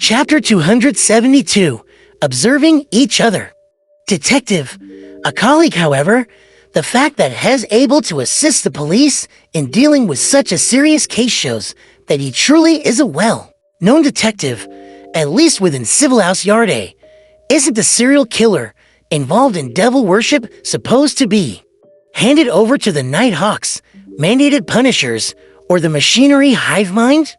Chapter 272, Observing Each Other. Detective, a colleague, however, the fact that Hez able to assist the police in dealing with such a serious case shows that he truly is a well-known detective, at least within Civil House Yard. Isn't the serial killer involved in devil worship supposed to be handed over to the Night Hawks, mandated punishers, or the machinery hive mind?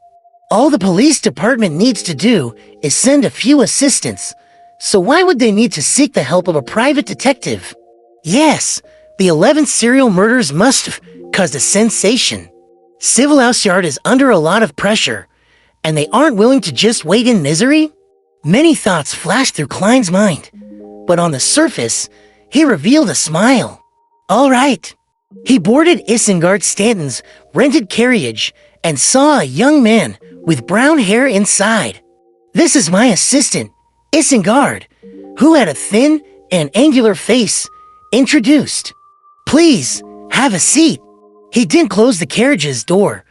All the police department needs to do is send a few assistants, so why would they need to seek the help of a private detective? Yes, the 11th serial murders must have caused a sensation. Civil House Yard is under a lot of pressure, and they aren't willing to just wait in misery? Many thoughts flashed through Klein's mind, but on the surface, he revealed a smile. All right. He boarded Isengard Stanton's rented carriage and saw a young man with brown hair inside. This is my assistant, Isengard, who had a thin and angular face, introduced. Please, have a seat. He didn't close the carriage's door,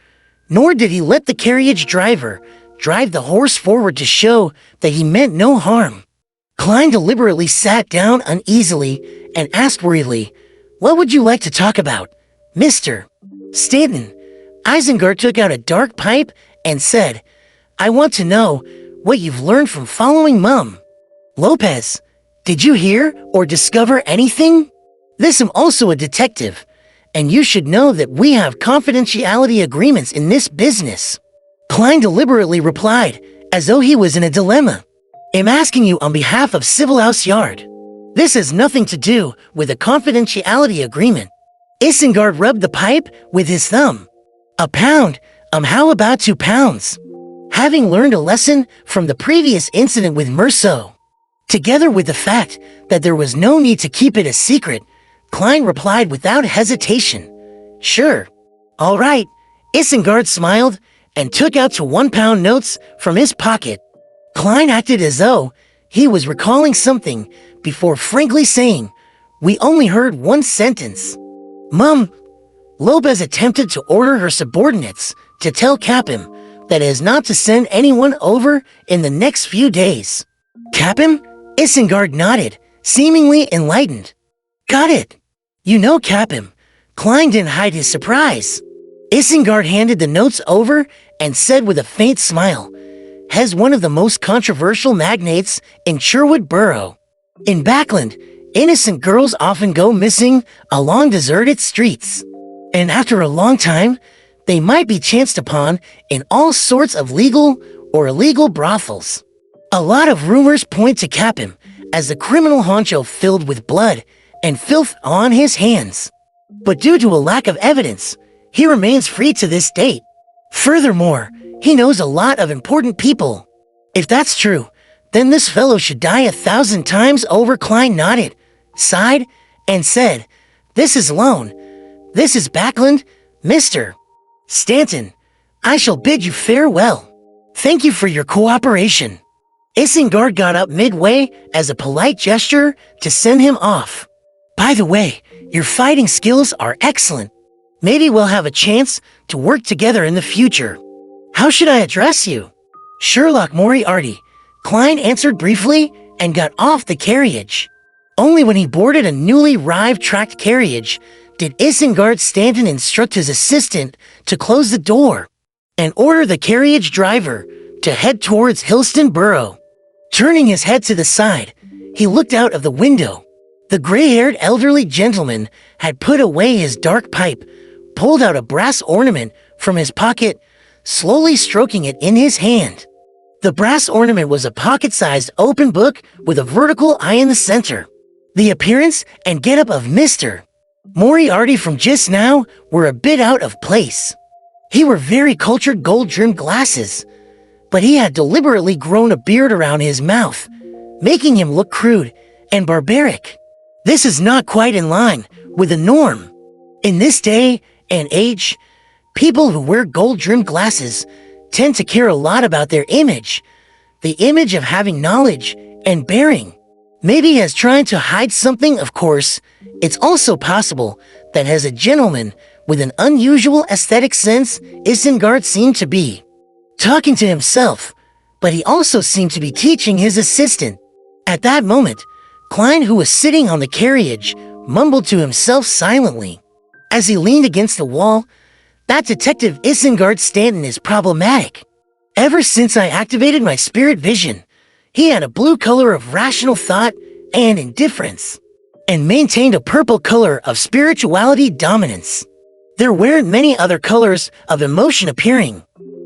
nor did he let the carriage driver drive the horse forward to show that he meant no harm. Klein deliberately sat down uneasily and asked worriedly, "What would you like to talk about, Mr. Stanton?" Isengard took out a dark pipe and said, "I want to know what you've learned from following Mum. Lopez, did you hear or discover anything? This am also a detective, and you should know that we have confidentiality agreements in this business." Klein deliberately replied, as though he was in a dilemma. "I'm asking you on behalf of Civil House Yard. This has nothing to do with a confidentiality agreement." Isengard rubbed the pipe with his thumb. "A pound, how about 2 pounds? Having learned a lesson from the previous incident with Merceau, together with the fact that there was no need to keep it a secret, Klein replied without hesitation, "Sure. All right." Isengard smiled and took out 2 1-pound notes from his pocket. Klein acted as though he was recalling something before frankly saying, "We only heard 1 sentence. Mum." Lopez attempted to order her subordinates to tell Capim that it is not to send anyone over in the next few days. "Capim?" Isengard nodded, seemingly enlightened. "Got it. You know Capim." Klein didn't hide his surprise. Isengard handed the notes over and said with a faint smile, "Has one of the most controversial magnates in Sherwood Borough. In Backland, innocent girls often go missing along deserted streets, and after a long time, they might be chanced upon in all sorts of legal or illegal brothels. A lot of rumors point to Capim as the criminal honcho filled with blood and filth on his hands. But due to a lack of evidence, he remains free to this date. Furthermore, he knows a lot of important people. If that's true, then this fellow should die 1,000 times over." Klein nodded, sighed, and said, "This is Lone. This is Backland, Mr. Stanton. I shall bid you farewell. Thank you for your cooperation." Isengard got up midway as a polite gesture to send him off. "By the way, your fighting skills are excellent. Maybe we'll have a chance to work together in the future. How should I address you?" "Sherlock Moriarty," Klein answered briefly and got off the carriage. Only when he boarded a newly arrived tracked carriage did Isengard Stanton instruct his assistant to close the door and order the carriage driver to head towards Hillston Borough. Turning his head to the side, he looked out of the window. The gray-haired elderly gentleman had put away his dark pipe, pulled out a brass ornament from his pocket, slowly stroking it in his hand. The brass ornament was a pocket-sized open book with a vertical eye in the center. The appearance and getup of Mr. Moriarty from just now were a bit out of place. He wore very cultured gold-rimmed glasses, but he had deliberately grown a beard around his mouth, making him look crude and barbaric. This is not quite in line with the norm. In this day and age, people who wear gold-rimmed glasses tend to care a lot about their image, the image of having knowledge and bearing. Maybe as trying to hide something, of course. It's also possible that as a gentleman with an unusual aesthetic sense, Isengard seemed to be talking to himself, but he also seemed to be teaching his assistant. At that moment, Klein, who was sitting on the carriage, mumbled to himself silently. As he leaned against the wall, "That detective Isengard Stanton is problematic. Ever since I activated my spirit vision, he had a blue color of rational thought and indifference, and maintained a purple color of spirituality dominance. There weren't many other colors of emotion appearing.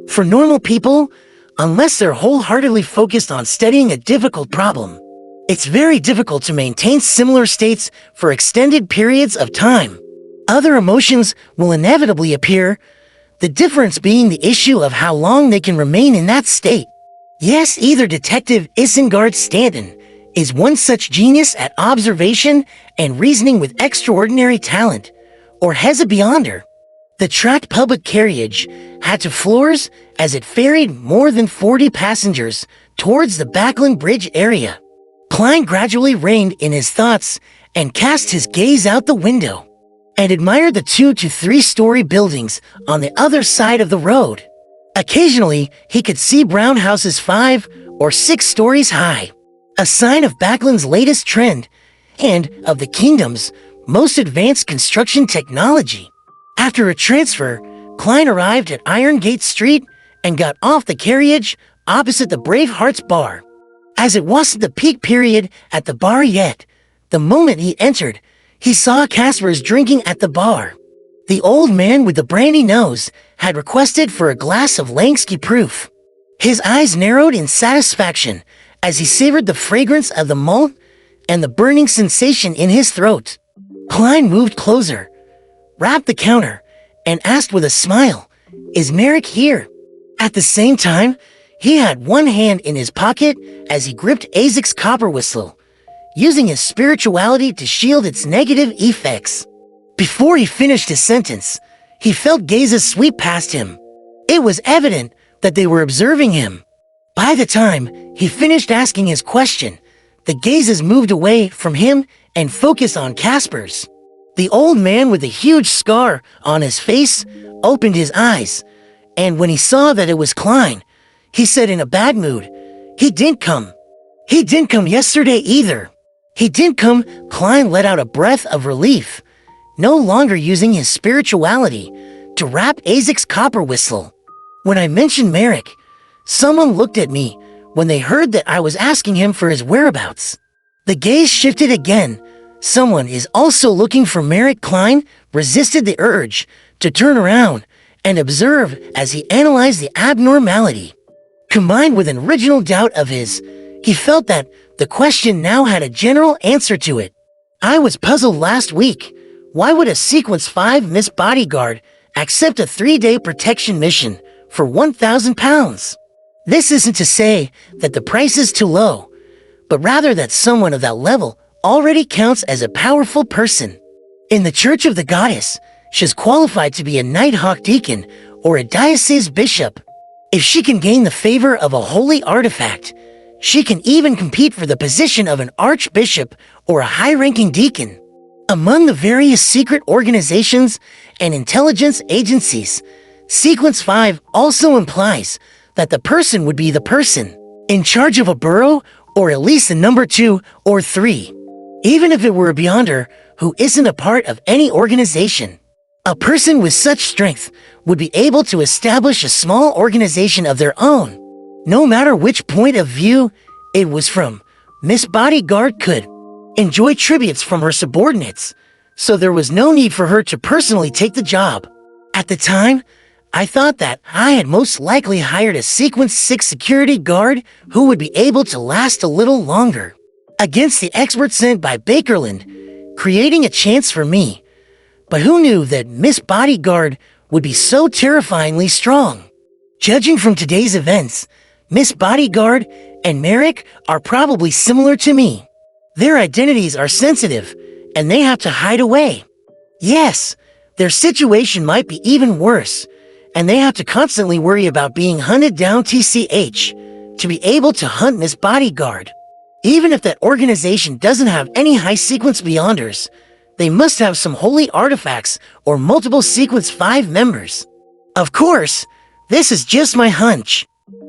For normal people, unless they're wholeheartedly focused on studying a difficult problem, it's very difficult to maintain similar states for extended periods of time. Other emotions will inevitably appear, the difference being the issue of how long they can remain in that state. Yes, either Detective Isengard Stanton is one such genius at observation and reasoning with extraordinary talent, or has a beyonder." The tracked public carriage had two floors as it ferried more than 40 passengers towards the Backland Bridge area. Klein gradually reined in his thoughts and cast his gaze out the window, and admired the 2 to 3-story buildings on the other side of the road. Occasionally, he could see brown houses 5 or 6 stories high, a sign of Backland's latest trend and of the kingdom's most advanced construction technology. After a transfer, Klein arrived at Iron Gate Street and got off the carriage opposite the Bravehearts Bar. As it wasn't the peak period at the bar yet, the moment he entered, he saw Caspers drinking at the bar. The old man with the brandy nose had requested for a glass of Langsky Proof. His eyes narrowed in satisfaction as he savored the fragrance of the malt and the burning sensation in his throat. Klein moved closer, rapped the counter, and asked with a smile, "Is Merrick here?" At the same time, he had one hand in his pocket as he gripped Isaac's copper whistle, using his spirituality to shield its negative effects. Before he finished his sentence, he felt gazes sweep past him. It was evident that they were observing him. By the time he finished asking his question, the gazes moved away from him and focused on Casper's. The old man with the huge scar on his face opened his eyes, and when he saw that it was Klein, he said in a bad mood, "He didn't come. He didn't come yesterday either." "He didn't come." Klein let out a breath of relief, no longer using his spirituality to rap Isaac's copper whistle. "When I mentioned Merrick, someone looked at me when they heard that I was asking him for his whereabouts." The gaze shifted again. Someone is also looking for Merrick. Klein resisted the urge to turn around and observe as he analyzed the abnormality. Combined with an original doubt of his, he felt that the question now had a general answer to it. "I was puzzled last week. Why would a Sequence 5 Miss Bodyguard accept a 3-day protection mission for 1,000 pounds? This isn't to say that the price is too low, but rather that someone of that level already counts as a powerful person. In the Church of the Goddess, she's qualified to be a Nighthawk Deacon or a Diocese Bishop. If she can gain the favor of a holy artifact, she can even compete for the position of an Archbishop or a high-ranking deacon. Among the various secret organizations and intelligence agencies, Sequence 5 also implies that the person would be the person in charge of a borough, or at least the number 2 or 3. Even if it were a Beyonder who isn't a part of any organization, a person with such strength would be able to establish a small organization of their own. No matter which point of view it was from, Miss Bodyguard could enjoy tributes from her subordinates, so there was no need for her to personally take the job. At the time, I thought that I had most likely hired a Sequence 6 security guard who would be able to last a little longer against the expert sent by Bakerland, creating a chance for me. But who knew that Miss Bodyguard would be so terrifyingly strong? Judging from today's events, Miss Bodyguard and Merrick are probably similar to me. Their identities are sensitive, and they have to hide away. Yes, their situation might be even worse, and they have to constantly worry about being hunted down TCH to be able to hunt Miss Bodyguard. Even if that organization doesn't have any high Sequence Beyonders, they must have some holy artifacts or multiple Sequence 5 members. Of course, this is just my hunch.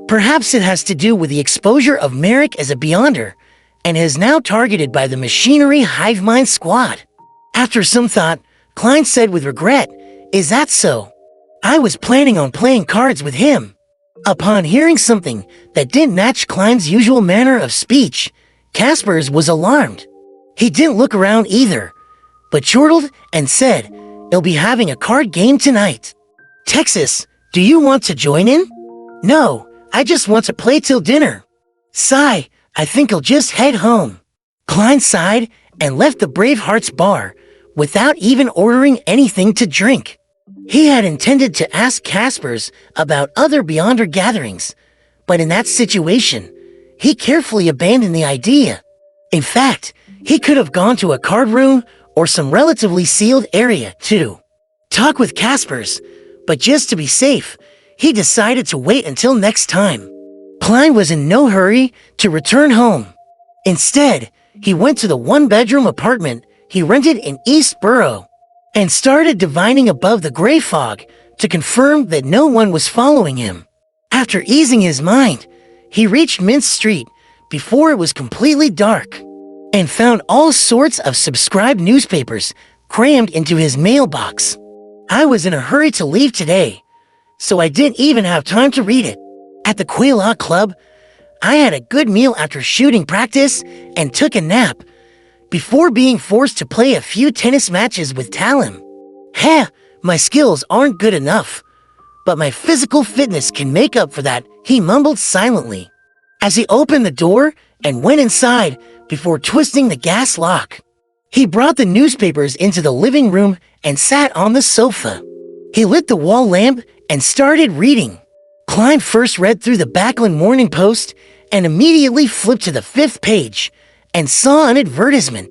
Perhaps it has to do with the exposure of Merrick as a Beyonder, and is now targeted by the Machinery Hive Mind Squad. After some thought, Klein said with regret, "Is that so? I was planning on playing cards with him." Upon hearing something that didn't match Klein's usual manner of speech, Caspers was alarmed. He didn't look around either, but chortled and said, "They'll be having a card game tonight. Texas, do you want to join in?" "No, I just want to play till dinner." "Sigh, I think I'll just head home." Klein sighed and left the Bravehearts bar without even ordering anything to drink. He had intended to ask Caspers about other Beyonder gatherings, but in that situation, he carefully abandoned the idea. In fact, he could have gone to a card room or some relatively sealed area to talk with Caspers, but just to be safe, he decided to wait until next time. Klein was in no hurry to return home. Instead, he went to the one-bedroom apartment he rented in East Borough and started divining above the gray fog to confirm that no one was following him. After easing his mind, he reached Mint Street before it was completely dark and found all sorts of subscribed newspapers crammed into his mailbox. "I was in a hurry to leave today, so I didn't even have time to read it. At the Quaylaw Club, I had a good meal after shooting practice and took a nap before being forced to play a few tennis matches with Talim. Heh, my skills aren't good enough, but my physical fitness can make up for that," he mumbled silently as he opened the door and went inside before twisting the gas lock. He brought the newspapers into the living room and sat on the sofa. He lit the wall lamp and started reading. Klein first read through the Backlund Morning Post and immediately flipped to the 5th page and saw an advertisement.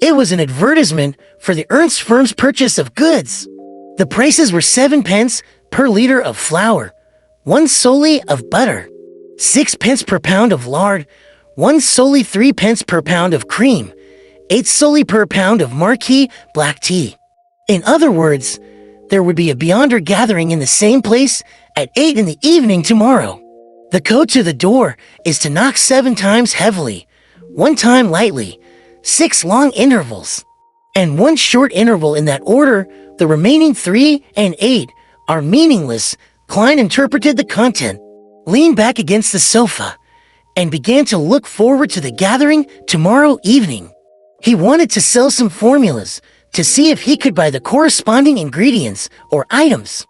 It was an advertisement for the Ernst firm's purchase of goods. The prices were 7 pence per liter of flour, 1 solely of butter, 6 pence per pound of lard, 1 solely 3 pence per pound of cream, 8 solely per pound of Marquis black tea. In other words, there would be a Beyonder gathering in the same place at 8 in the evening tomorrow. The code to the door is to knock 7 times heavily, 1 time lightly, 6 long intervals, and 1 short interval in that order. The remaining 3 and 8 are meaningless. Klein interpreted the content, leaned back against the sofa, and began to look forward to the gathering tomorrow evening. He wanted to sell some formulas to see if he could buy the corresponding ingredients or items.